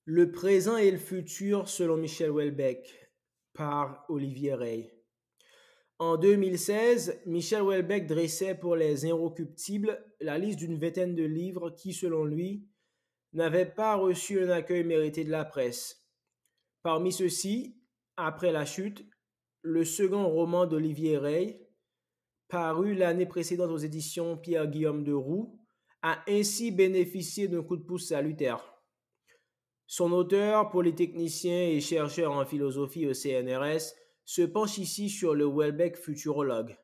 Le présent et le futur selon Michel Houellebecq par Olivier Rey. En 2016, Michel Houellebecq dressait pour Les Inrecuptibles la liste d'une vingtaine de livres qui, selon lui, n'avaient pas reçu un accueil mérité de la presse. Parmi ceux-ci, Après la chute, le second roman d'Olivier Rey, paru l'année précédente aux éditions Pierre-Guillaume de Roux, a ainsi bénéficié d'un coup de pouce salutaire. Son auteur, polytechnicien et chercheur en philosophie au CNRS, se penche ici sur le Houellebecq futurologue.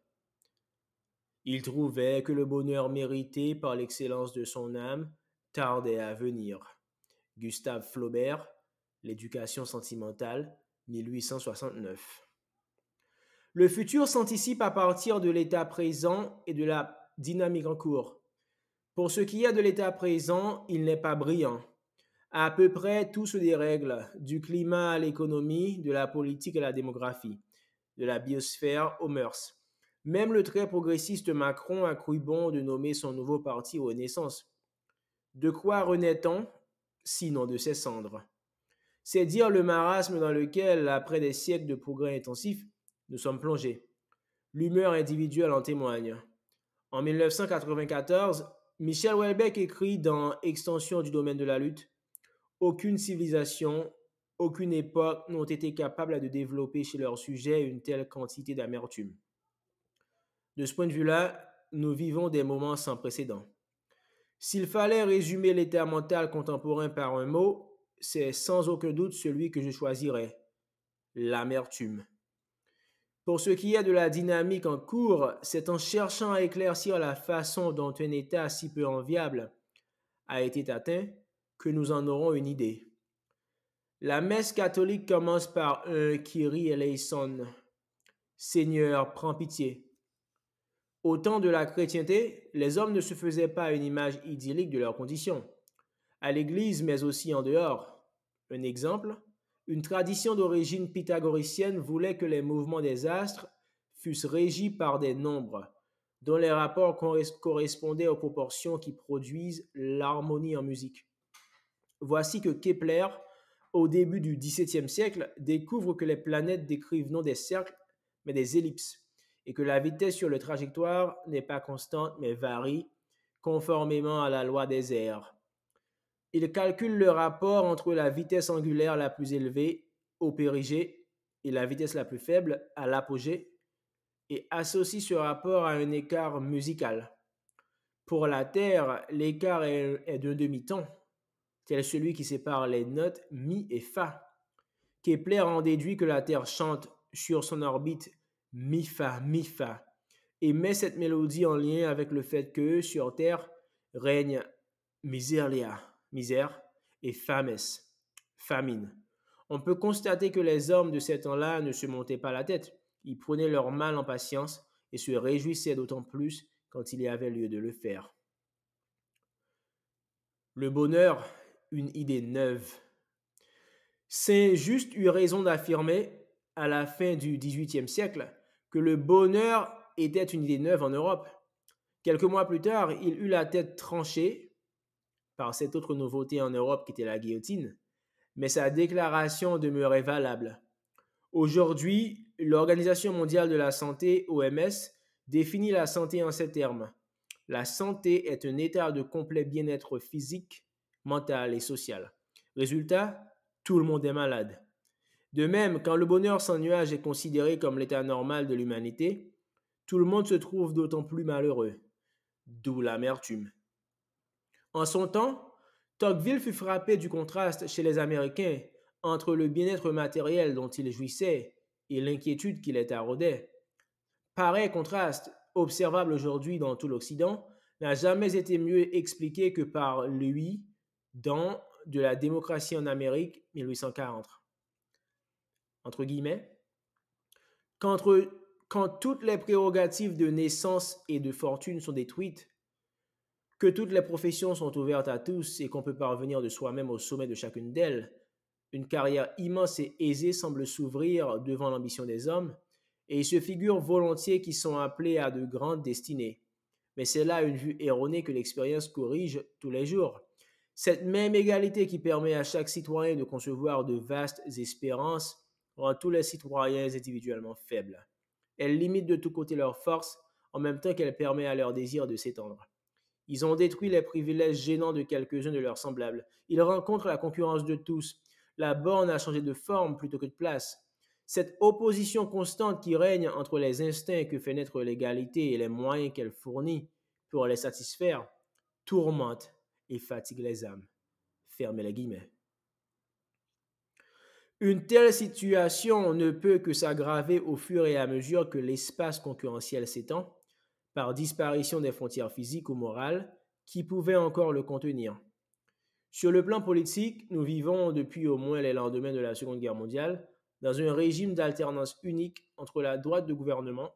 Il trouvait que le bonheur mérité par l'excellence de son âme tardait à venir. Gustave Flaubert, L'éducation sentimentale, 1869. Le futur s'anticipe à partir de l'état présent et de la dynamique en cours. Pour ce qui est de l'état présent, il n'est pas brillant. À peu près tout se dérègle, du climat à l'économie, de la politique à la démographie, de la biosphère aux mœurs. Même le très progressiste Macron a cru bon de nommer son nouveau parti Renaissance. De quoi renaît-on, sinon de ses cendres? C'est dire le marasme dans lequel, après des siècles de progrès intensifs, nous sommes plongés. L'humeur individuelle en témoigne. En 1994, Michel Houellebecq écrit dans Extension du domaine de la lutte: aucune civilisation, aucune époque n'ont été capables de développer chez leurs sujets une telle quantité d'amertume. De ce point de vue-là, nous vivons des moments sans précédent. S'il fallait résumer l'état mental contemporain par un mot, c'est sans aucun doute celui que je choisirais: l'amertume. Pour ce qui est de la dynamique en cours, c'est en cherchant à éclaircir la façon dont un état si peu enviable a été atteint que nous en aurons une idée. La messe catholique commence par un Kyrie eleison. Seigneur, prends pitié. Au temps de la chrétienté, les hommes ne se faisaient pas une image idyllique de leurs conditions, à l'église mais aussi en dehors. Un exemple, une tradition d'origine pythagoricienne voulait que les mouvements des astres fussent régis par des nombres, dont les rapports correspondaient aux proportions qui produisent l'harmonie en musique. Voici que Kepler, au début du XVIIe siècle, découvre que les planètes décrivent non des cercles, mais des ellipses, et que la vitesse sur la trajectoire n'est pas constante, mais varie, conformément à la loi des airs. Il calcule le rapport entre la vitesse angulaire la plus élevée, au périgée, et la vitesse la plus faible, à l'apogée, et associe ce rapport à un écart musical. Pour la Terre, l'écart est d'un demi-ton, tel celui qui sépare les notes mi et fa. Kepler en déduit que la Terre chante sur son orbite mi-fa, mi-fa, et met cette mélodie en lien avec le fait que, sur Terre, règne miseria, misère, et fames, famine. On peut constater que les hommes de ces temps-là ne se montaient pas la tête. Ils prenaient leur mal en patience et se réjouissaient d'autant plus quand il y avait lieu de le faire. Le bonheur, une idée neuve. Saint-Just eut raison d'affirmer, à la fin du XVIIIe siècle, que le bonheur était une idée neuve en Europe. Quelques mois plus tard, il eut la tête tranchée par cette autre nouveauté en Europe qui était la guillotine, mais sa déclaration demeurait valable. Aujourd'hui, l'Organisation mondiale de la santé, OMS, définit la santé en ces termes. La santé est un état de complet bien-être physique, mental et social. Résultat, tout le monde est malade. De même, quand le bonheur sans nuage est considéré comme l'état normal de l'humanité, tout le monde se trouve d'autant plus malheureux. D'où l'amertume. En son temps, Tocqueville fut frappé du contraste chez les Américains entre le bien-être matériel dont ils jouissaient et l'inquiétude qui les taraudait. Pareil contraste, observable aujourd'hui dans tout l'Occident, n'a jamais été mieux expliqué que par lui dans De la démocratie en Amérique, 1840. Entre guillemets, quand toutes les prérogatives de naissance et de fortune sont détruites, que toutes les professions sont ouvertes à tous et qu'on peut parvenir de soi-même au sommet de chacune d'elles, une carrière immense et aisée semble s'ouvrir devant l'ambition des hommes, et ils se figurent volontiers qu'ils sont appelés à de grandes destinées. Mais c'est là une vue erronée que l'expérience corrige tous les jours. Cette même égalité qui permet à chaque citoyen de concevoir de vastes espérances rend tous les citoyens individuellement faibles. Elle limite de tous côtés leurs forces en même temps qu'elle permet à leur désir de s'étendre. Ils ont détruit les privilèges gênants de quelques-uns de leurs semblables. Ils rencontrent la concurrence de tous. La borne a changé de forme plutôt que de place. Cette opposition constante qui règne entre les instincts que fait naître l'égalité et les moyens qu'elle fournit pour les satisfaire tourmente et fatigue les âmes. Fermez les guillemets. Une telle situation ne peut que s'aggraver au fur et à mesure que l'espace concurrentiel s'étend, par disparition des frontières physiques ou morales qui pouvaient encore le contenir. Sur le plan politique, nous vivons depuis au moins les lendemains de la Seconde Guerre mondiale dans un régime d'alternance unique entre la droite de gouvernement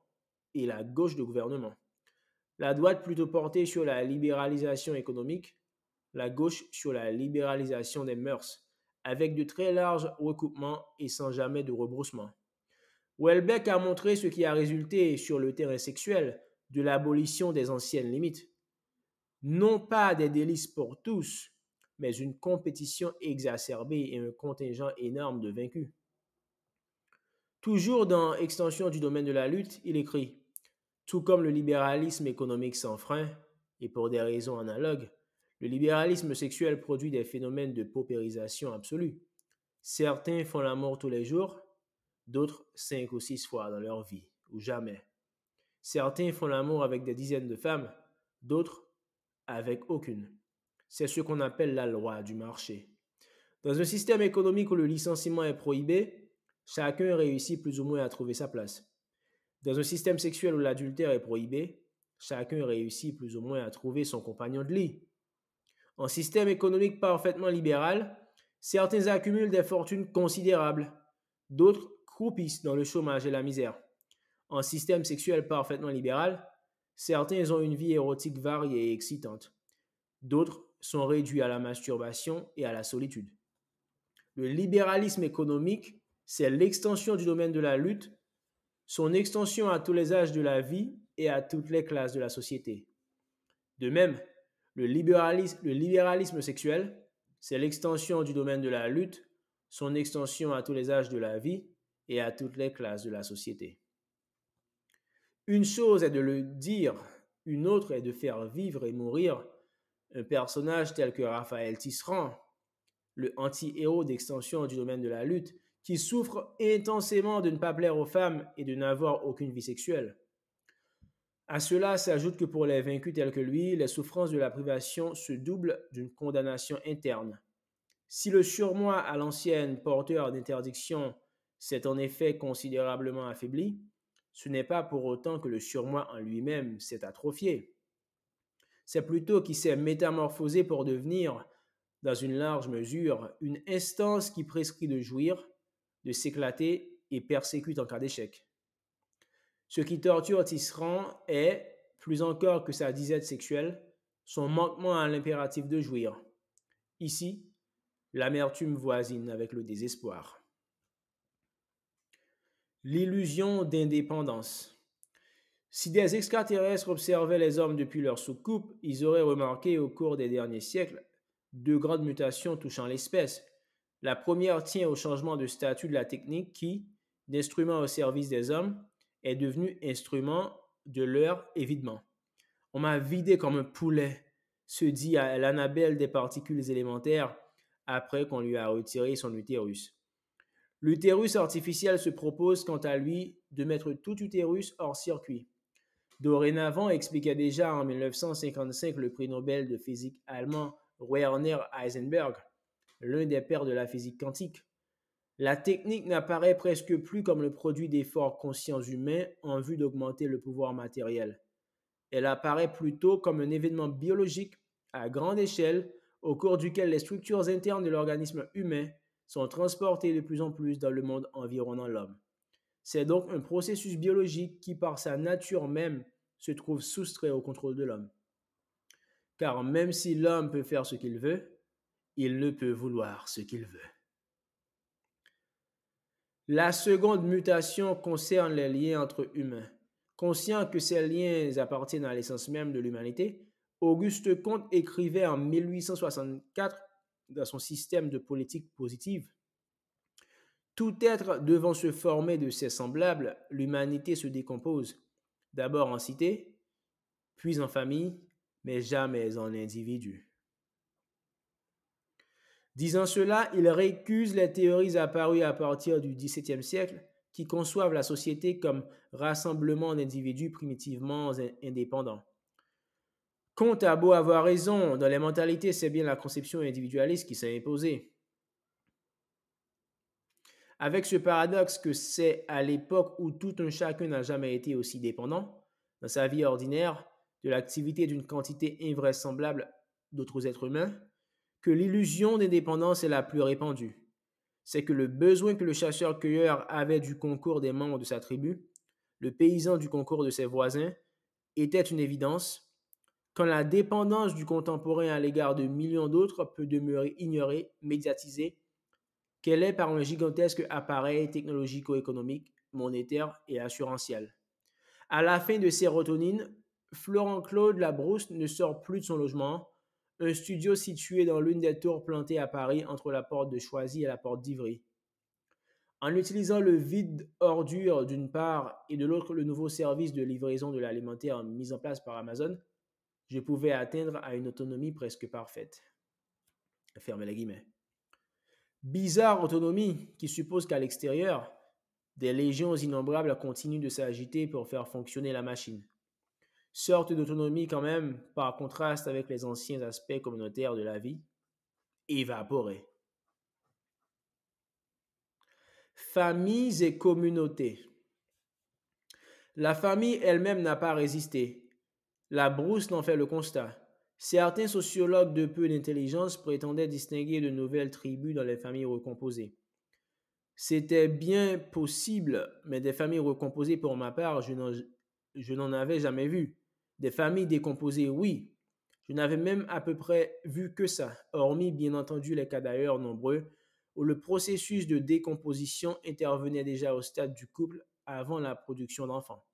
et la gauche de gouvernement. La droite plutôt portée sur la libéralisation économique, la gauche sur la libéralisation des mœurs, avec de très larges recoupements et sans jamais de rebroussement. Houellebecq a montré ce qui a résulté sur le terrain sexuel de l'abolition des anciennes limites. Non pas des délices pour tous, mais une compétition exacerbée et un contingent énorme de vaincus. Toujours dans Extension du domaine de la lutte, il écrit « Tout comme le libéralisme économique sans frein, et pour des raisons analogues, le libéralisme sexuel produit des phénomènes de paupérisation absolue. Certains font l'amour tous les jours, d'autres 5 ou 6 fois dans leur vie, ou jamais. Certains font l'amour avec des dizaines de femmes, d'autres avec aucune. C'est ce qu'on appelle la loi du marché. Dans un système économique où le licenciement est prohibé, chacun réussit plus ou moins à trouver sa place. Dans un système sexuel où l'adultère est prohibé, chacun réussit plus ou moins à trouver son compagnon de lit. En système économique parfaitement libéral, certains accumulent des fortunes considérables, d'autres croupissent dans le chômage et la misère. En système sexuel parfaitement libéral, certains ont une vie érotique variée et excitante, d'autres sont réduits à la masturbation et à la solitude. Le libéralisme économique, c'est l'extension du domaine de la lutte, son extension à tous les âges de la vie et à toutes les classes de la société. De même, le libéralisme sexuel, c'est l'extension du domaine de la lutte, son extension à tous les âges de la vie et à toutes les classes de la société. Une chose est de le dire, une autre est de faire vivre et mourir un personnage tel que Raphaël Tisserand, le anti-héros d'extension du domaine de la lutte, qui souffre intensément de ne pas plaire aux femmes et de n'avoir aucune vie sexuelle. À cela s'ajoute que pour les vaincus tels que lui, les souffrances de la privation se doublent d'une condamnation interne. Si le surmoi à l'ancienne porteur d'interdiction s'est en effet considérablement affaibli, ce n'est pas pour autant que le surmoi en lui-même s'est atrophié. C'est plutôt qu'il s'est métamorphosé pour devenir, dans une large mesure, une instance qui prescrit de jouir, de s'éclater et persécute en cas d'échec. Ce qui torture Tisserand est, plus encore que sa disette sexuelle, son manquement à l'impératif de jouir. Ici, l'amertume voisine avec le désespoir. L'illusion d'indépendance. Si des extraterrestres observaient les hommes depuis leur soucoupe, ils auraient remarqué au cours des derniers siècles 2 grandes mutations touchant l'espèce. La première tient au changement de statut de la technique qui, d'instrument au service des hommes, est devenu instrument de leur évidement. On m'a vidé comme un poulet, se dit à l'Annabelle des particules élémentaires après qu'on lui a retiré son utérus. L'utérus artificiel se propose quant à lui de mettre tout utérus hors circuit. Dorénavant, expliquait déjà en 1955 le prix Nobel de physique allemand Werner Heisenberg, l'un des pères de la physique quantique. La technique n'apparaît presque plus comme le produit d'efforts conscients humains en vue d'augmenter le pouvoir matériel. Elle apparaît plutôt comme un événement biologique à grande échelle au cours duquel les structures internes de l'organisme humain sont transportées de plus en plus dans le monde environnant l'homme. C'est donc un processus biologique qui, par sa nature même, se trouve soustrait au contrôle de l'homme. Car même si l'homme peut faire ce qu'il veut, il ne peut vouloir ce qu'il veut. La seconde mutation concerne les liens entre humains. Conscient que ces liens appartiennent à l'essence même de l'humanité, Auguste Comte écrivait en 1864 dans son système de politique positive. Tout être devant se former de ses semblables, l'humanité se décompose, d'abord en cité, puis en famille, mais jamais en individu. Disant cela, il récuse les théories apparues à partir du XVIIe siècle qui conçoivent la société comme rassemblement d'individus primitivement indépendants. Comte a beau avoir raison, dans les mentalités, c'est bien la conception individualiste qui s'est imposée. Avec ce paradoxe que c'est à l'époque où tout un chacun n'a jamais été aussi dépendant, dans sa vie ordinaire, de l'activité d'une quantité invraisemblable d'autres êtres humains, que l'illusion d'indépendance est la plus répandue. C'est que le besoin que le chasseur-cueilleur avait du concours des membres de sa tribu, le paysan du concours de ses voisins, était une évidence, quand la dépendance du contemporain à l'égard de millions d'autres peut demeurer ignorée, médiatisée, qu'elle est par un gigantesque appareil technologico-économique, monétaire et assurantiel. À la fin de Sérotonine, Florent-Claude Labrousse ne sort plus de son logement, un studio situé dans l'une des tours plantées à Paris entre la porte de Choisy et la porte d'Ivry. En utilisant le vide ordure d'une part et de l'autre le nouveau service de livraison de l'alimentaire mis en place par Amazon, je pouvais atteindre à une autonomie presque parfaite. Fermez les guillemets. Bizarre autonomie qui suppose qu'à l'extérieur, des légions innombrables continuent de s'agiter pour faire fonctionner la machine. Sorte d'autonomie quand même, par contraste avec les anciens aspects communautaires de la vie, évaporés. Familles et communautés. La famille elle-même n'a pas résisté. Labrousse n'en fait le constat. Certains sociologues de peu d'intelligence prétendaient distinguer de nouvelles tribus dans les familles recomposées. C'était bien possible, mais des familles recomposées pour ma part, je n'en avais jamais vu. Des familles décomposées, oui. Je n'avais même à peu près vu que ça, hormis bien entendu les cas d'ailleurs nombreux, où le processus de décomposition intervenait déjà au stade du couple avant la production d'enfants.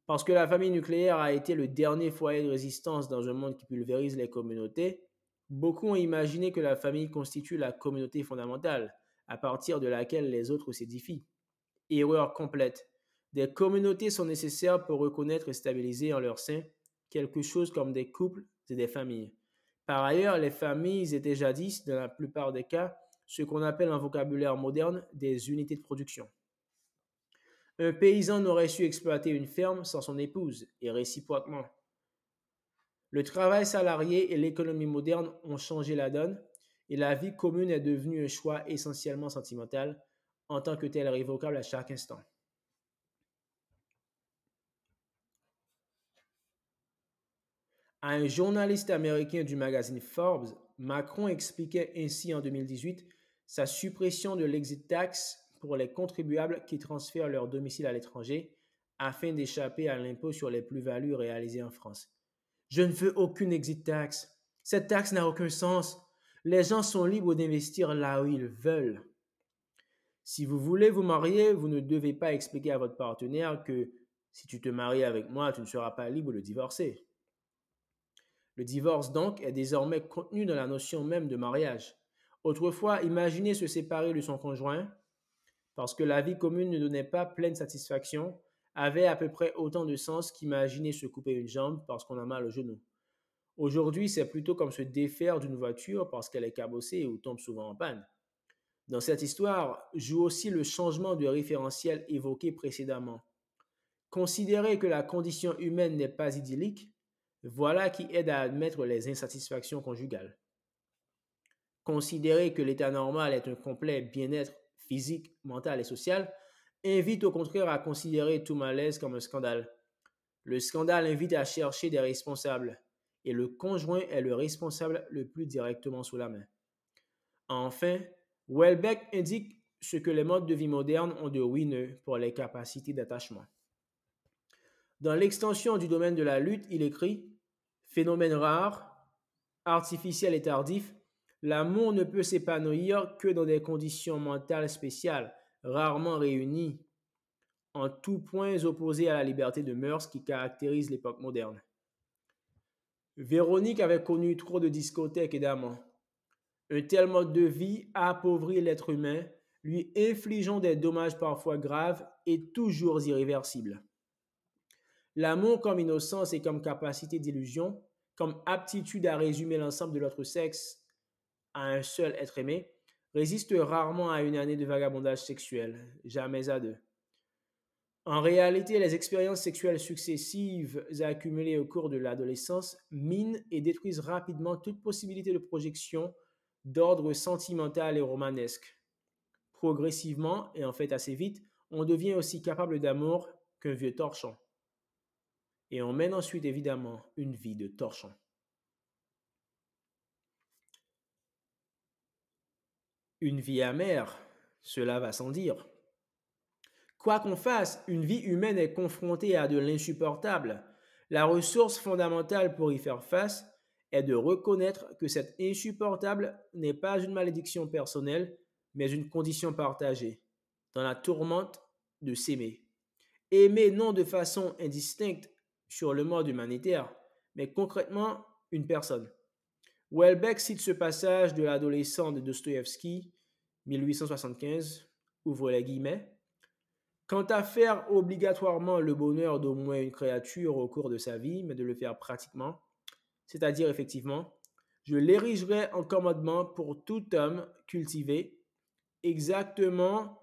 Parce que la famille nucléaire a été le dernier foyer de résistance dans un monde qui pulvérise les communautés, beaucoup ont imaginé que la famille constitue la communauté fondamentale, à partir de laquelle les autres s'édifient. Erreur complète. Des communautés sont nécessaires pour reconnaître et stabiliser en leur sein quelque chose comme des couples et des familles. Par ailleurs, les familles étaient jadis, dans la plupart des cas, ce qu'on appelle en vocabulaire moderne des unités de production. Un paysan n'aurait su exploiter une ferme sans son épouse, et réciproquement. Le travail salarié et l'économie moderne ont changé la donne, et la vie commune est devenue un choix essentiellement sentimental, en tant que tel révocable à chaque instant. À un journaliste américain du magazine Forbes, Macron expliquait ainsi en 2018 sa suppression de l'exit tax pour les contribuables qui transfèrent leur domicile à l'étranger afin d'échapper à l'impôt sur les plus-values réalisées en France. Je ne veux aucune exit tax. Cette taxe n'a aucun sens. Les gens sont libres d'investir là où ils veulent. Si vous voulez vous marier, vous ne devez pas expliquer à votre partenaire que si tu te maries avec moi, tu ne seras pas libre de divorcer. Le divorce, donc, est désormais contenu dans la notion même de mariage. Autrefois, imaginer se séparer de son conjoint, parce que la vie commune ne donnait pas pleine satisfaction, avait à peu près autant de sens qu'imaginer se couper une jambe parce qu'on a mal au genou. Aujourd'hui, c'est plutôt comme se défaire d'une voiture parce qu'elle est cabossée ou tombe souvent en panne. Dans cette histoire joue aussi le changement de référentiel évoqué précédemment. Considérer que la condition humaine n'est pas idyllique, voilà qui aide à admettre les insatisfactions conjugales. Considérer que l'état normal est un complet bien-être physique, mental et social invite au contraire à considérer tout malaise comme un scandale. Le scandale invite à chercher des responsables, et le conjoint est le responsable le plus directement sous la main. Enfin, Welbeck indique ce que les modes de vie modernes ont de ruineux pour les capacités d'attachement. Dans l'extension du domaine de la lutte, il écrit « Phénomène rare, artificiel et tardif, l'amour ne peut s'épanouir que dans des conditions mentales spéciales, rarement réunies, en tous points opposées à la liberté de mœurs qui caractérise l'époque moderne. » Véronique avait connu trop de discothèques et d'amants. Un tel mode de vie appauvrit l'être humain, lui infligeant des dommages parfois graves et toujours irréversibles. L'amour comme innocence et comme capacité d'illusion, comme aptitude à résumer l'ensemble de l'autre sexe à un seul être aimé, résiste rarement à une année de vagabondage sexuel, jamais à deux. En réalité, les expériences sexuelles successives accumulées au cours de l'adolescence minent et détruisent rapidement toute possibilité de projection d'ordre sentimental et romanesque. Progressivement, et en fait assez vite, on devient aussi capable d'amour qu'un vieux torchon. Et on mène ensuite évidemment une vie de torchon. Une vie amère, cela va sans dire. Quoi qu'on fasse, une vie humaine est confrontée à de l'insupportable. La ressource fondamentale pour y faire face est de reconnaître que cet insupportable n'est pas une malédiction personnelle, mais une condition partagée, dans la tourmente de s'aimer. Aimer non de façon indistincte sur le mode humanitaire, mais concrètement une personne. Houellebecq cite ce passage de l'adolescent de Dostoïevski, 1875, ouvre les guillemets. Quant à faire obligatoirement le bonheur d'au moins une créature au cours de sa vie, mais de le faire pratiquement, c'est-à-dire effectivement, je l'érigerai en commandement pour tout homme cultivé, exactement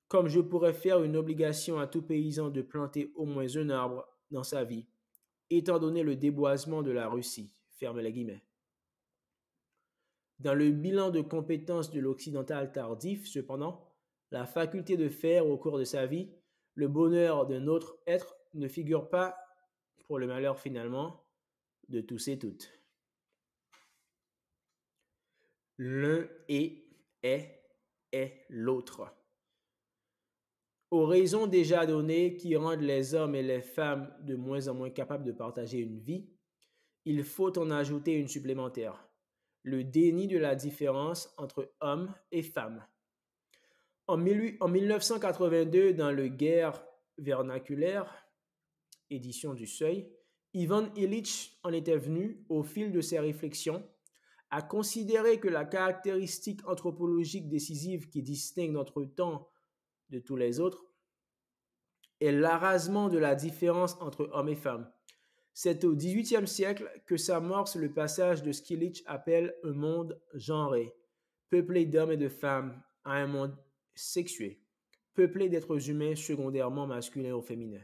comme je pourrais faire une obligation à tout paysan de planter au moins un arbre dans sa vie, étant donné le déboisement de la Russie. Ferme les guillemets. Dans le bilan de compétences de l'occidental tardif, cependant, la faculté de faire au cours de sa vie le bonheur d'un autre être ne figure pas pour le malheur finalement de tous et toutes. L'un est l'autre. Aux raisons déjà données qui rendent les hommes et les femmes de moins en moins capables de partager une vie, il faut en ajouter une supplémentaire, le déni de la différence entre hommes et femmes. En 1982, dans le Guerre vernaculaire, édition du Seuil, Ivan Illich en était venu, au fil de ses réflexions, à considérer que la caractéristique anthropologique décisive qui distingue notre temps de tous les autres est l'arasement de la différence entre hommes et femmes. C'est au XVIIIe siècle que s'amorce le passage de ce qu'Illich appelle un monde genré, peuplé d'hommes et de femmes, à un monde sexué, peuplé d'êtres humains secondairement masculins ou féminins.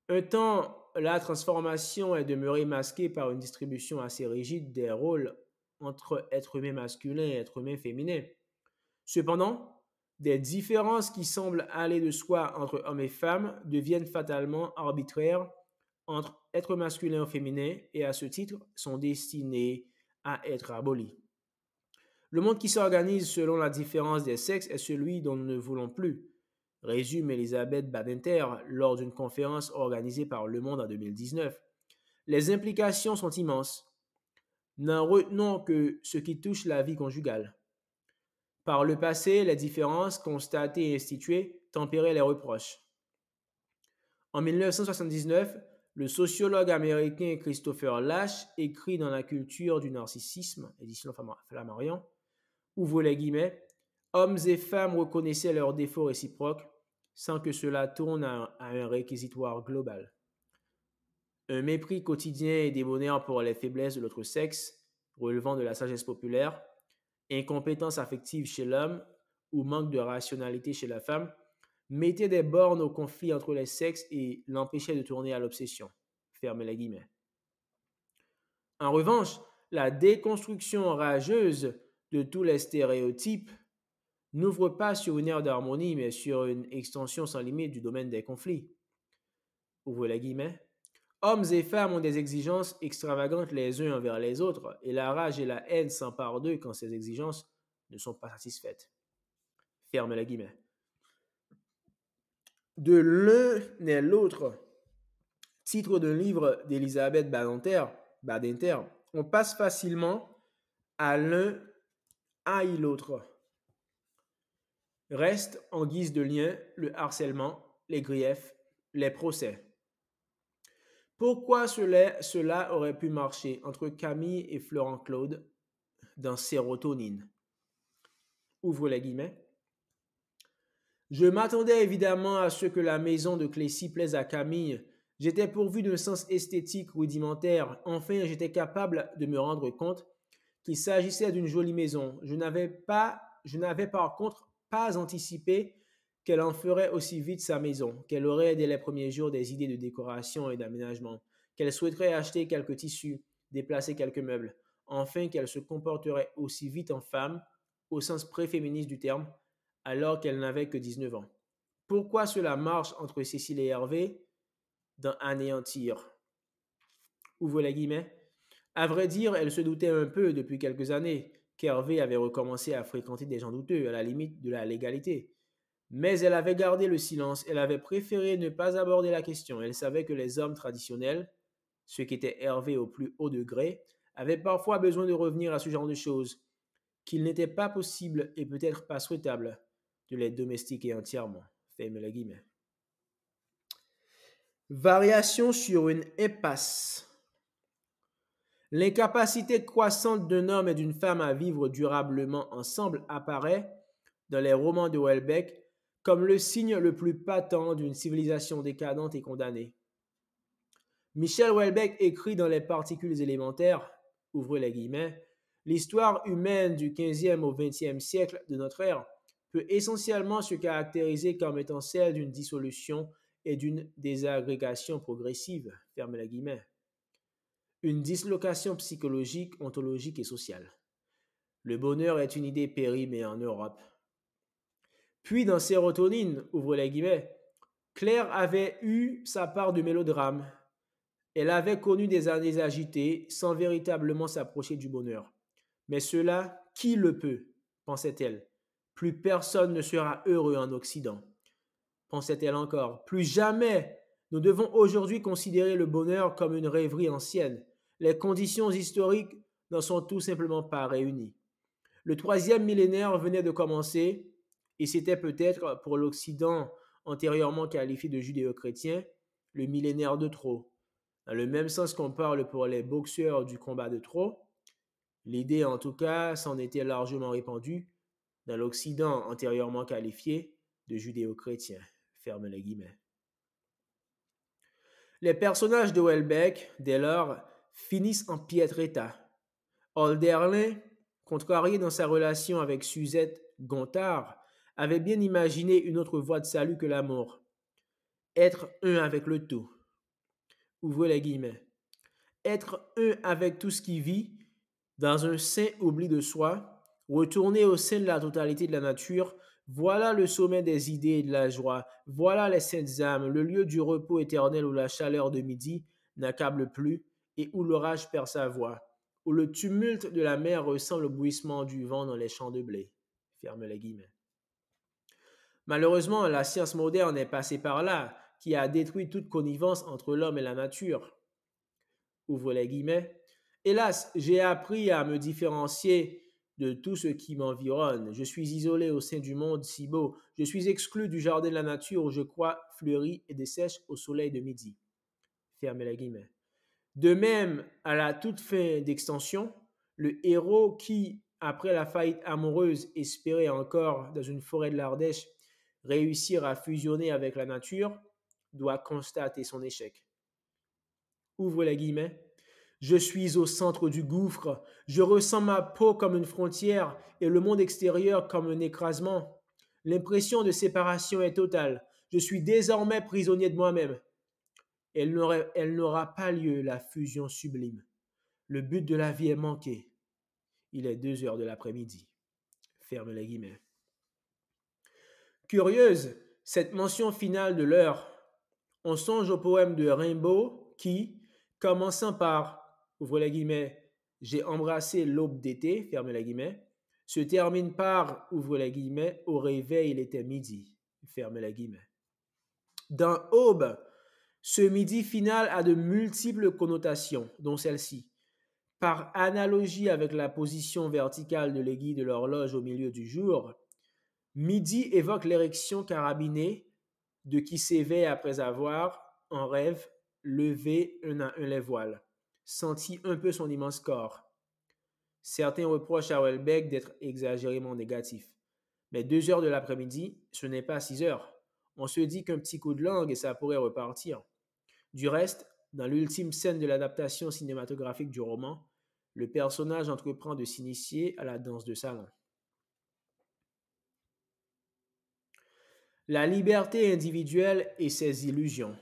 Un temps, la transformation est demeurée masquée par une distribution assez rigide des rôles entre êtres humains masculins et êtres humains féminins. Cependant, des différences qui semblent aller de soi entre hommes et femmes deviennent fatalement arbitraires entre êtres masculins ou féminins et à ce titre sont destinées à être abolies. Le monde qui s'organise selon la différence des sexes est celui dont nous ne voulons plus, résume Elisabeth Badinter lors d'une conférence organisée par Le Monde en 2019. Les implications sont immenses. N'en retenons que ce qui touche la vie conjugale. Par le passé, les différences constatées et instituées tempéraient les reproches. En 1979, le sociologue américain Christopher Lasch écrit dans La culture du narcissisme, édition Flammarion, ouvre les guillemets, hommes et femmes reconnaissaient leurs défauts réciproques sans que cela tourne à un réquisitoire global. Un mépris quotidien et débonnaire pour les faiblesses de l'autre sexe, relevant de la sagesse populaire, incompétence affective chez l'homme ou manque de rationalité chez la femme, mettait des bornes au conflit entre les sexes et l'empêchait de tourner à l'obsession. Ferme les guillemets. En revanche, la déconstruction rageuse de tous les stéréotypes n'ouvre pas sur une ère d'harmonie, mais sur une extension sans limite du domaine des conflits. Ouvre les guillemets. Hommes et femmes ont des exigences extravagantes les uns envers les autres, et la rage et la haine s'emparent d'eux quand ces exigences ne sont pas satisfaites. Ferme les guillemets. De l'un n'est l'autre. Titre d'un livre d'Elisabeth Badinter, on passe facilement à l'un haït l'autre. Reste en guise de lien le harcèlement, les griefs, les procès. Pourquoi cela aurait pu marcher entre Camille et Florent Claude, dans Sérotonine. Ouvre les guillemets. Je m'attendais évidemment à ce que la maison de Clécy plaise à Camille. J'étais pourvu d'un sens esthétique rudimentaire. Enfin, j'étais capable de me rendre compte qu'il s'agissait d'une jolie maison. Je n'avais par contre pas anticipé qu'elle en ferait aussi vite sa maison, qu'elle aurait dès les premiers jours des idées de décoration et d'aménagement, qu'elle souhaiterait acheter quelques tissus, déplacer quelques meubles, enfin qu'elle se comporterait aussi vite en femme, au sens préféministe du terme, alors qu'elle n'avait que 19 ans. Pourquoi cela marche entre Cécile et Hervé dans Anéantir? Ouvre les guillemets. À vrai dire, elle se doutait un peu depuis quelques années qu'Hervé avait recommencé à fréquenter des gens douteux, à la limite de la légalité. Mais elle avait gardé le silence, elle avait préféré ne pas aborder la question. Elle savait que les hommes traditionnels, ceux qui étaient Hervé au plus haut degré, avaient parfois besoin de revenir à ce genre de choses, qu'il n'était pas possible et peut-être pas souhaitable de les domestiquer entièrement. Ferme les guillemets. Variation sur une impasse. L'incapacité croissante d'un homme et d'une femme à vivre durablement ensemble apparaît, dans les romans de Houellebecq, comme le signe le plus patent d'une civilisation décadente et condamnée. Michel Houellebecq écrit dans Les Particules élémentaires, ouvrez les guillemets, l'histoire humaine du XVe au XXe siècle de notre ère peut essentiellement se caractériser comme étant celle d'une dissolution et d'une désagrégation progressive, ferme les guillemets. Une dislocation psychologique, ontologique et sociale. Le bonheur est une idée périmée en Europe. Puis dans Sérotonine, ouvre les guillemets, Claire avait eu sa part de mélodrame. Elle avait connu des années agitées sans véritablement s'approcher du bonheur. Mais cela, qui le peut, pensait-elle. Plus personne ne sera heureux en Occident, pensait-elle encore. Plus jamais nous devons aujourd'hui considérer le bonheur comme une rêverie ancienne. Les conditions historiques n'en sont tout simplement pas réunies. Le troisième millénaire venait de commencer, et c'était peut-être pour l'Occident antérieurement qualifié de judéo-chrétien, le millénaire de trop. Dans le même sens qu'on parle pour les boxeurs du combat de trop, l'idée en tout cas s'en était largement répandue dans l'Occident antérieurement qualifié de judéo-chrétien. Ferme les guillemets. Les personnages de Houellebecq, dès lors, finissent en piètre état. Hölderlin, contrarié dans sa relation avec Suzette Gontard, avait bien imaginé une autre voie de salut que l'amour. Être un avec le tout. Ouvrez les guillemets. Être un avec tout ce qui vit, dans un saint oubli de soi, retourner au sein de la totalité de la nature, voilà le sommet des idées et de la joie, voilà les saintes âmes, le lieu du repos éternel où la chaleur de midi n'accable plus et où l'orage perd sa voix, où le tumulte de la mer ressemble au bruissement du vent dans les champs de blé. Ferme les guillemets. Malheureusement, la science moderne est passée par là, qui a détruit toute connivence entre l'homme et la nature. Ouvre les guillemets. Hélas, j'ai appris à me différencier de tout ce qui m'environne. Je suis isolé au sein du monde si beau. Je suis exclu du jardin de la nature où je crois fleuri et dessèche au soleil de midi. Fermez les guillemets. De même, à la toute fin d'extension, le héros qui, après la faillite amoureuse, espérait encore, dans une forêt de l'Ardèche, réussir à fusionner avec la nature, doit constater son échec. Ouvre les guillemets. Je suis au centre du gouffre. Je ressens ma peau comme une frontière et le monde extérieur comme un écrasement. L'impression de séparation est totale. Je suis désormais prisonnier de moi-même. Elle n'aura pas lieu, la fusion sublime. Le but de la vie est manqué. Il est 2 heures de l'après-midi. Ferme les guillemets. Curieuse, cette mention finale de l'heure. On songe au poème de Rimbaud qui, commençant par, ouvre les guillemets, j'ai embrassé l'aube d'été, ferme les guillemets, se termine par, ouvre les guillemets, au réveil il était midi, ferme les guillemets. Dans Aube, ce midi final a de multiples connotations, dont celle-ci. Par analogie avec la position verticale de l'aiguille de l'horloge au milieu du jour, midi évoque l'érection carabinée de qui s'éveille après avoir, en rêve, levé un à un les voiles, senti un peu son immense corps. Certains reprochent à Houellebecq d'être exagérément négatif. Mais 2 heures de l'après-midi, ce n'est pas 6 heures. On se dit qu'un petit coup de langue et ça pourrait repartir. Du reste, dans l'ultime scène de l'adaptation cinématographique du roman, le personnage entreprend de s'initier à la danse de salon. La liberté individuelle et ses illusions.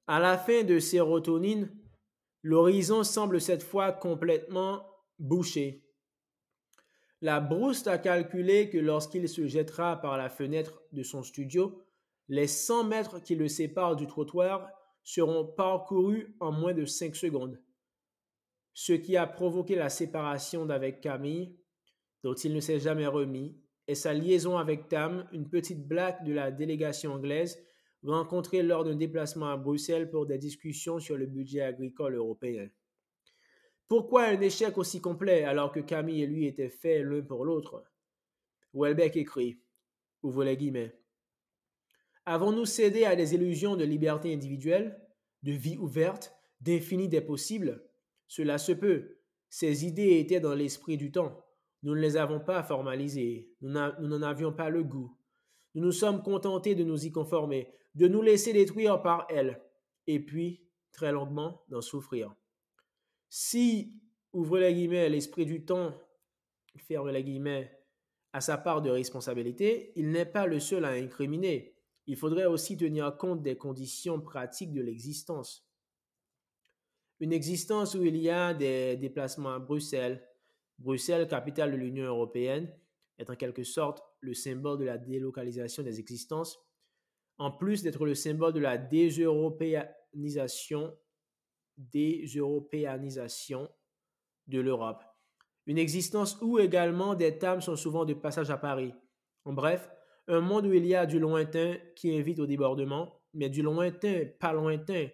À la fin de Sérotonine, l'horizon semble cette fois complètement bouché. La Brouste a calculé que lorsqu'il se jettera par la fenêtre de son studio, les 100 mètres qui le séparent du trottoir seront parcourus en moins de 5 secondes. Ce qui a provoqué la séparation d'avec Camille, dont il ne s'est jamais remis, et sa liaison avec Tam, une petite blague de la délégation anglaise rencontrée lors d'un déplacement à Bruxelles pour des discussions sur le budget agricole européen. Pourquoi un échec aussi complet alors que Camille et lui étaient faits l'un pour l'autre? Houellebecq écrit, ouvre les guillemets, avons-nous cédé à des illusions de liberté individuelle, de vie ouverte, d'infini des possibles? Cela se peut. Ces idées étaient dans l'esprit du temps. Nous ne les avons pas formalisées. Nous n'en avions pas le goût. Nous nous sommes contentés de nous y conformer, de nous laisser détruire par elles, et puis, très longuement, d'en souffrir. Si, ouvre les guillemets, l'esprit du temps, ferme les guillemets, a sa part de responsabilité, il n'est pas le seul à incriminer. Il faudrait aussi tenir compte des conditions pratiques de l'existence. Une existence où il y a des déplacements à Bruxelles. Bruxelles, capitale de l'Union européenne, est en quelque sorte le symbole de la délocalisation des existences, en plus d'être le symbole de la déseuropéanisation de l'Europe. Une existence où également des tables sont souvent de passage à Paris. En bref, un monde où il y a du lointain qui invite au débordement, mais du lointain, pas lointain,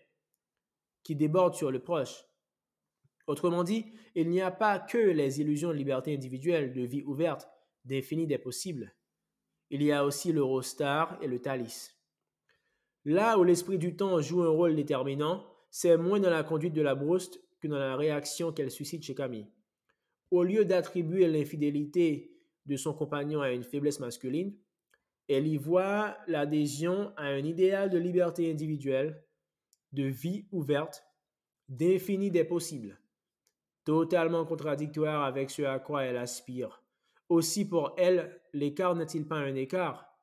qui déborde sur le proche. Autrement dit, il n'y a pas que les illusions de liberté individuelle, de vie ouverte, d'infini des possibles. Il y a aussi l'Eurostar et le Thalys. Là où l'esprit du temps joue un rôle déterminant, c'est moins dans la conduite de la Brouste que dans la réaction qu'elle suscite chez Camille. Au lieu d'attribuer l'infidélité de son compagnon à une faiblesse masculine, elle y voit l'adhésion à un idéal de liberté individuelle, de vie ouverte, d'infini des possibles, totalement contradictoire avec ce à quoi elle aspire. Aussi pour elle, l'écart n'est-il pas un écart,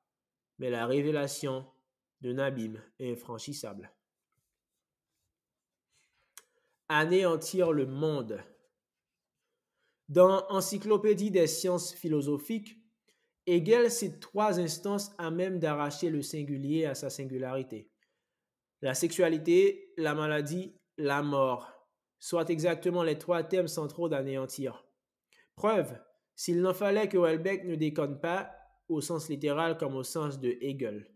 mais la révélation d'un abîme infranchissable. Anéantir le monde. Dans Encyclopédie des sciences philosophiques, Hegel cite 3 instances à même d'arracher le singulier à sa singularité. La sexualité, la maladie, la mort, soit exactement les 3 thèmes centraux d'Anéantir. Preuve, s'il n'en fallait que Houellebecq ne déconne pas, au sens littéral comme au sens de Hegel.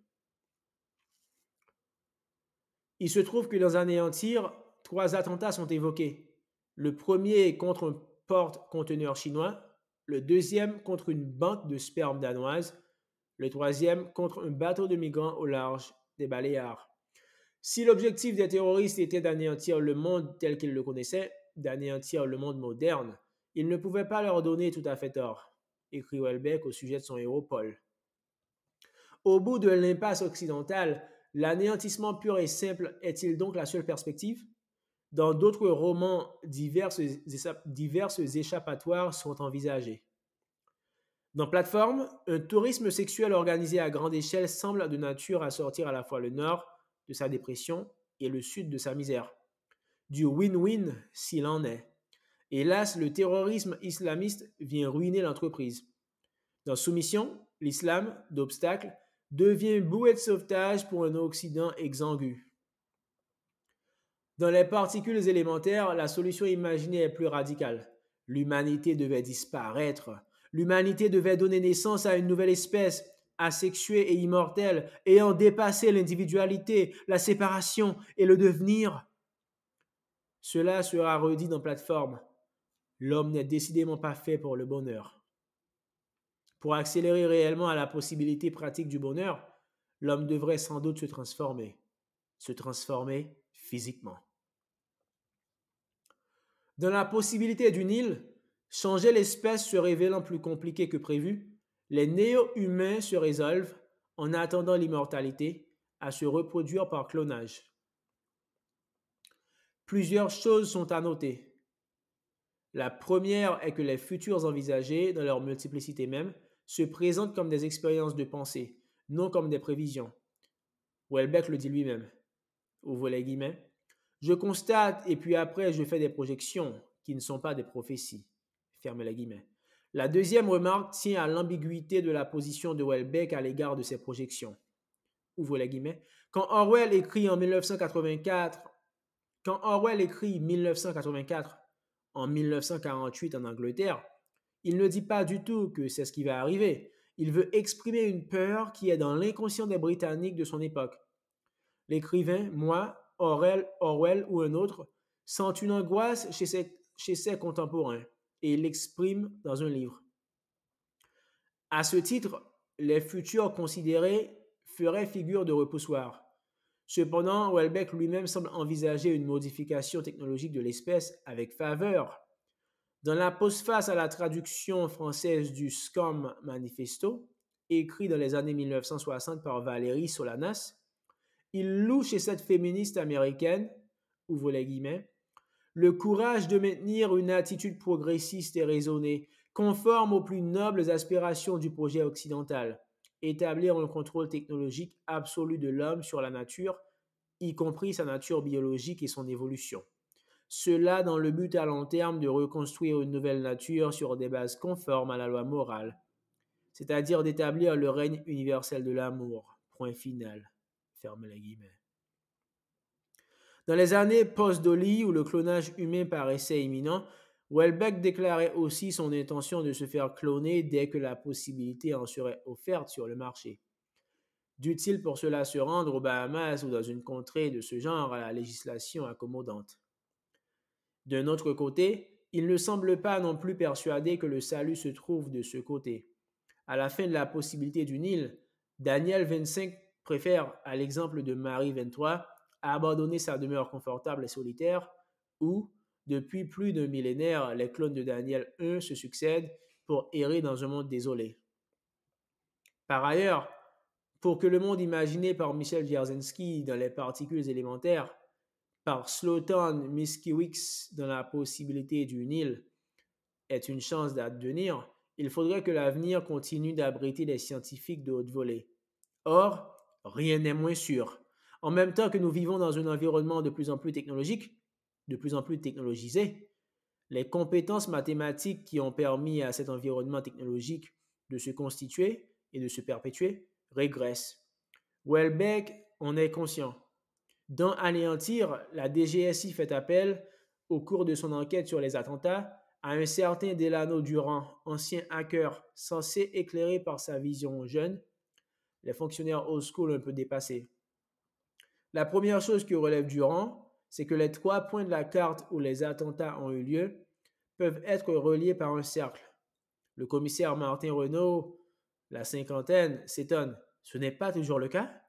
Il se trouve que dans Anéantir, 3 attentats sont évoqués. Le premier est contre un porte-conteneur chinois, le deuxième contre une banque de sperme danoise, le troisième contre un bateau de migrants au large des Baléares. Si l'objectif des terroristes était d'anéantir le monde tel qu'ils le connaissaient, d'anéantir le monde moderne, ils ne pouvaient pas leur donner tout à fait tort, écrit Houellebecq au sujet de son héros Paul. Au bout de l'impasse occidentale, l'anéantissement pur et simple est-il donc la seule perspective? Dans d'autres romans, diverses échappatoires sont envisagées. Dans Plateforme, un tourisme sexuel organisé à grande échelle semble de nature à sortir à la fois le nord de sa dépression et le sud de sa misère. Du win-win s'il en est. Hélas, le terrorisme islamiste vient ruiner l'entreprise. Dans Soumission, l'islam, d'obstacle, devient bouée de sauvetage pour un Occident exangu. Dans les particules élémentaires, la solution imaginée est plus radicale. L'humanité devait disparaître. L'humanité devait donner naissance à une nouvelle espèce, asexuée et immortelle, ayant dépassé l'individualité, la séparation et le devenir. Cela sera redit dans Plateforme. L'homme n'est décidément pas fait pour le bonheur. Pour accélérer réellement à la possibilité pratique du bonheur, l'homme devrait sans doute se transformer physiquement. Dans la possibilité d'une île, changer l'espèce se révélant plus compliqué que prévu, les néo-humains se résolvent, en attendant l'immortalité, à se reproduire par clonage. Plusieurs choses sont à noter. La première est que les futurs envisagés, dans leur multiplicité même, se présentent comme des expériences de pensée, non comme des prévisions. Welbeck le dit lui-même. Ouvre les guillemets. Je constate et puis après je fais des projections qui ne sont pas des prophéties. Ferme les guillemets. La deuxième remarque tient à l'ambiguïté de la position de Welbeck à l'égard de ces projections. Ouvre les guillemets. Quand Orwell écrit 1984 en 1948 en Angleterre, il ne dit pas du tout que c'est ce qui va arriver. Il veut exprimer une peur qui est dans l'inconscient des Britanniques de son époque. L'écrivain, moi, Orwell ou un autre, sent une angoisse chez ses contemporains et il l'exprime dans un livre. À ce titre, les futurs considérés feraient figure de repoussoir. Cependant, Welbeck lui-même semble envisager une modification technologique de l'espèce avec faveur. Dans la postface à la traduction française du Scum Manifesto, écrit dans les années 1960 par Valérie Solanas, il loue chez cette féministe américaine, ouvre les guillemets, le courage de maintenir une attitude progressiste et raisonnée, conforme aux plus nobles aspirations du projet occidental, établir un contrôle technologique absolu de l'homme sur la nature, y compris sa nature biologique et son évolution. Cela dans le but à long terme de reconstruire une nouvelle nature sur des bases conformes à la loi morale, c'est-à-dire d'établir le règne universel de l'amour. Point final. Ferme les guillemets. Dans les années post-Dolly, où le clonage humain paraissait imminent, Welbeck déclarait aussi son intention de se faire cloner dès que la possibilité en serait offerte sur le marché. Dut-il pour cela se rendre aux Bahamas ou dans une contrée de ce genre à la législation accommodante? D'un autre côté, il ne semble pas non plus persuadé que le salut se trouve de ce côté. À la fin de la possibilité d'une île, Daniel 25 préfère, à l'exemple de Marie 23, abandonner sa demeure confortable et solitaire où, depuis plus d'un millénaire, les clones de Daniel 1 se succèdent pour errer dans un monde désolé. Par ailleurs, pour que le monde imaginé par Michel Dzerzhinsky dans les particules élémentaires, par Slotan Miskiewicz dans la possibilité d'une île, ait une chance d'advenir, il faudrait que l'avenir continue d'abriter des scientifiques de haute volée. Or, rien n'est moins sûr. En même temps que nous vivons dans un environnement de plus en plus technologique, de plus en plus technologisé, les compétences mathématiques qui ont permis à cet environnement technologique de se constituer et de se perpétuer régressent. Welbeck en est conscient. Dans Anéantir, la DGSI fait appel, au cours de son enquête sur les attentats, à un certain Delano Durand, ancien hacker censé éclairé par sa vision jeune, les fonctionnaires old school un peu dépassés. La première chose que relève Durand, c'est que les 3 points de la carte où les attentats ont eu lieu peuvent être reliés par un cercle. Le commissaire Martin Renaud, la cinquantaine, s'étonne. Ce n'est pas toujours le cas?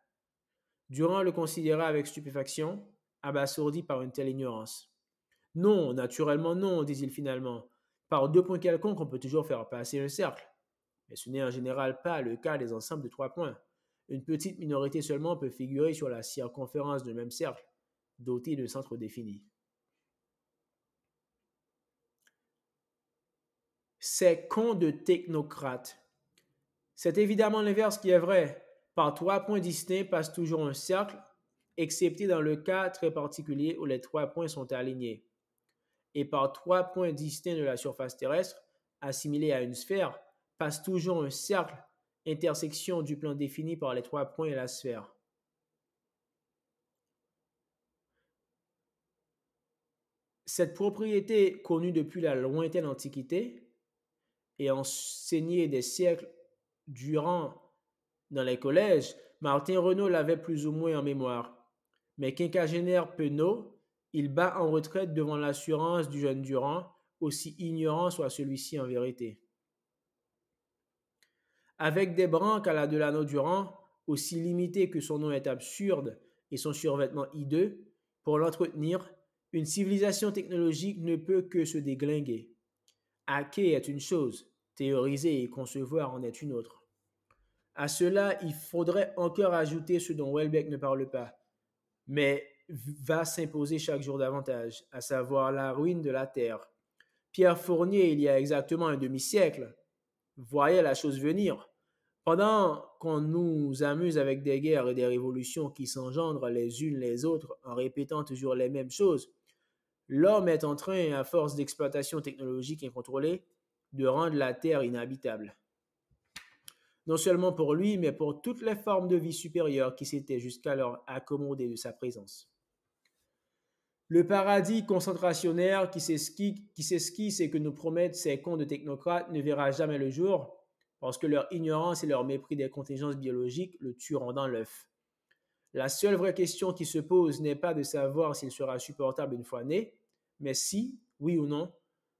Durand le considéra avec stupéfaction, abasourdi par une telle ignorance. Non, naturellement non, dit-il finalement. Par 2 points quelconques, on peut toujours faire passer un cercle. Mais ce n'est en général pas le cas des ensembles de 3 points. Une petite minorité seulement peut figurer sur la circonférence d'un même cercle, doté d'un centre défini. C'est con de technocrate. C'est évidemment l'inverse qui est vrai. Par 3 points distincts passe toujours un cercle, excepté dans le cas très particulier où les 3 points sont alignés. Et par 3 points distincts de la surface terrestre, assimilés à une sphère, passe toujours un cercle, intersection du plan défini par les 3 points et la sphère. Cette propriété, connue depuis la lointaine Antiquité et enseignée des siècles durant dans les collèges, Martin Renaud l'avait plus ou moins en mémoire. Mais quinquagénaire penaud, il bat en retraite devant l'assurance du jeune Durand, aussi ignorant soit celui-ci en vérité. Avec des branques à la Delano Durand, aussi limitées que son nom est absurde et son survêtement hideux, pour l'entretenir, Une civilisation technologique ne peut que se déglinguer. Hacker est une chose, théoriser et concevoir en est une autre. À cela, il faudrait encore ajouter ce dont Welbeck ne parle pas, mais va s'imposer chaque jour davantage, à savoir la ruine de la Terre. Pierre Fournier, il y a exactement un demi-siècle, voyait la chose venir. Pendant qu'on nous amuse avec des guerres et des révolutions qui s'engendrent les unes les autres en répétant toujours les mêmes choses, l'homme est en train, à force d'exploitation technologique incontrôlée, de rendre la Terre inhabitable. Non seulement pour lui, mais pour toutes les formes de vie supérieures qui s'étaient jusqu'alors accommodées de sa présence. Le paradis concentrationnaire qui s'esquisse et que nous promettent ces cons de technocrates ne verra jamais le jour, parce que leur ignorance et leur mépris des contingences biologiques le tueront dans l'œuf. La seule vraie question qui se pose n'est pas de savoir s'il sera supportable une fois né, mais si, oui ou non,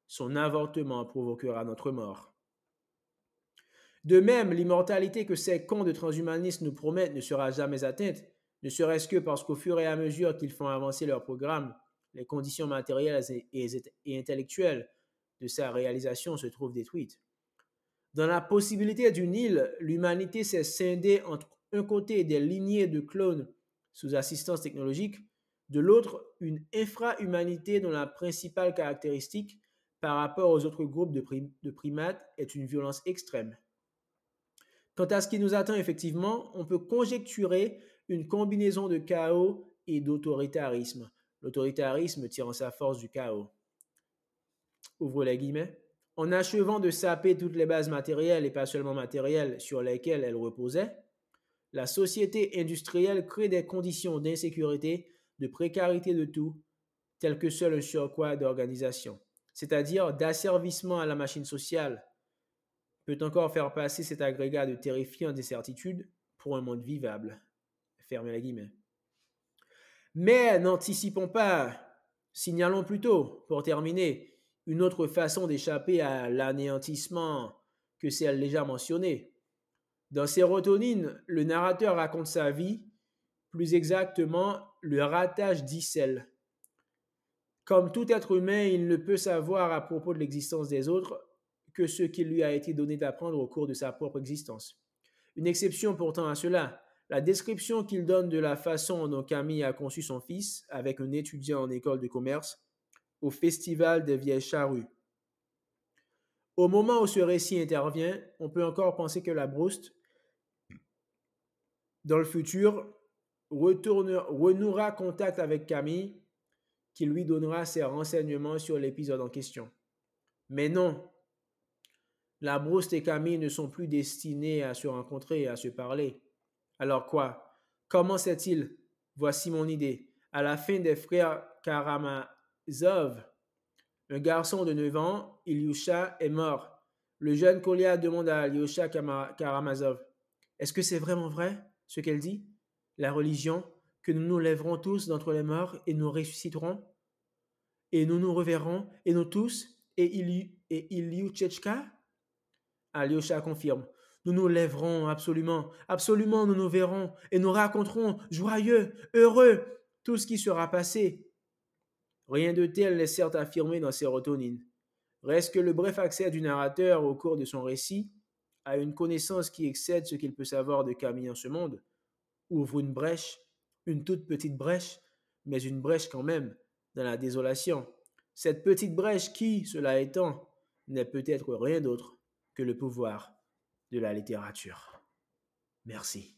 son avortement provoquera notre mort. De même, l'immortalité que ces cons de transhumanistes nous promettent ne sera jamais atteinte, ne serait-ce que parce qu'au fur et à mesure qu'ils font avancer leur programme, les conditions matérielles et intellectuelles de sa réalisation se trouvent détruites. Dans la possibilité d'une île, l'humanité s'est scindée entre un côté des lignées de clones sous assistance technologique, de l'autre une infra-humanité dont la principale caractéristique par rapport aux autres groupes de primates est une violence extrême. Quant à ce qui nous attend effectivement, on peut conjecturer une combinaison de chaos et d'autoritarisme. L'autoritarisme tirant sa force du chaos. Ouvre les guillemets. En achevant de saper toutes les bases matérielles et pas seulement matérielles sur lesquelles elles reposaient, la société industrielle crée des conditions d'insécurité, de précarité de tout, telles que seul un surcroît d'organisation, c'est-à-dire d'asservissement à la machine sociale, peut encore faire passer cet agrégat de terrifiantes incertitudes pour un monde vivable. Fermez les guillemets. Mais n'anticipons pas, signalons plutôt, pour terminer, une autre façon d'échapper à l'anéantissement que celle déjà mentionnée. Dans Sérotonine, le narrateur raconte sa vie, plus exactement le ratage d'Icelle. Comme tout être humain, il ne peut savoir à propos de l'existence des autres que ce qu'il lui a été donné d'apprendre au cours de sa propre existence. Une exception pourtant à cela, la description qu'il donne de la façon dont Camille a conçu son fils avec un étudiant en école de commerce au festival des vieilles charrues. Au moment où ce récit intervient, on peut encore penser que la Brouste, dans le futur, renouera contact avec Camille, qui lui donnera ses renseignements sur l'épisode en question. Mais non, la Brouste et Camille ne sont plus destinés à se rencontrer et à se parler. Alors quoi? Comment sait-il? Voici mon idée. À la fin des frères Karamazov, un garçon de 9 ans, Ilyusha, est mort. Le jeune Kolia demande à Ilyusha Karamazov, « Est-ce que c'est vraiment vrai, ce qu'elle dit? La religion, que nous nous lèverons tous d'entre les morts et nous ressusciterons? Et nous nous reverrons, et nous tous, et Ilyuchechka ?» Alyosha confirme. Nous nous lèverons, absolument, absolument, nous nous verrons, et nous raconterons, joyeux, heureux, tout ce qui sera passé. Rien de tel n'est certes affirmé dans Sérotonine. Reste que le bref accès du narrateur au cours de son récit à une connaissance qui excède ce qu'il peut savoir de Camille en ce monde, ouvre une brèche, une toute petite brèche, mais une brèche quand même, dans la désolation. Cette petite brèche qui, cela étant, n'est peut-être rien d'autre que le pouvoir de la littérature. Merci.